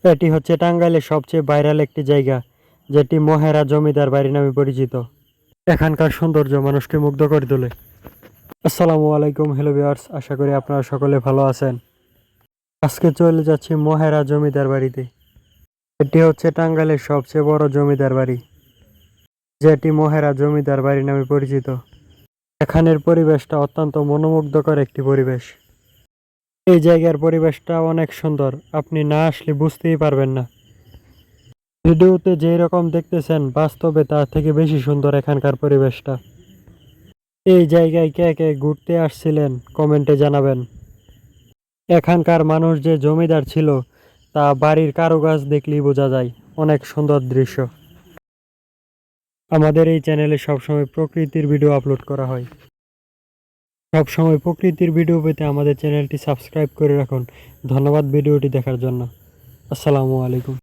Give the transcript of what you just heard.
এটি হচ্ছে টাঙ্গাইলের সবচেয়ে ভাইরাল একটি জায়গা, যেটি মহেরা জমিদার বাড়ি নামে পরিচিত। এখানকার সৌন্দর্য মানুষকে মুগ্ধ করে তোলে। আসসালামু আলাইকুম, হ্যালো ভিউয়ার্স, আশা করি আপনারা সকলে ভালো আছেন। আজকে চলে যাচ্ছি মহেরা জমিদার বাড়িতে। এটি হচ্ছে টাঙ্গাইলের সবচেয়ে বড় জমিদার বাড়ি, যেটি মহেরা জমিদার বাড়ি নামে পরিচিত। এখানের পরিবেশটা অত্যন্ত মনোমুগ্ধকর একটি পরিবেশ। এই জায়গার পরিবেশটা অনেক সুন্দর, আপনি না আসলে বুঝতেই পারবেন না। ভিডিওতে যেই রকম দেখতেছেন, বাস্তবে তার থেকে বেশি সুন্দর এখানকার পরিবেশটা। এই জায়গায় কে কে ঘুরতে আসছিলেন কমেন্টে জানাবেন। এখানকার মানুষ যে জমিদার ছিল তা বাড়ির কারুকাজ দেখলেই বোঝা যায়। অনেক সুন্দর দৃশ্য। আমাদের এই চ্যানেলে সবসময় প্রকৃতির ভিডিও আপলোড করা হয়। সবসময় প্রকৃতির ভিডিও পেতে আমাদের চ্যানেলটি সাবস্ক্রাইব করে রাখুন। ধন্যবাদ ভিডিওটি দেখার জন্য। আসসালামু আলাইকুম।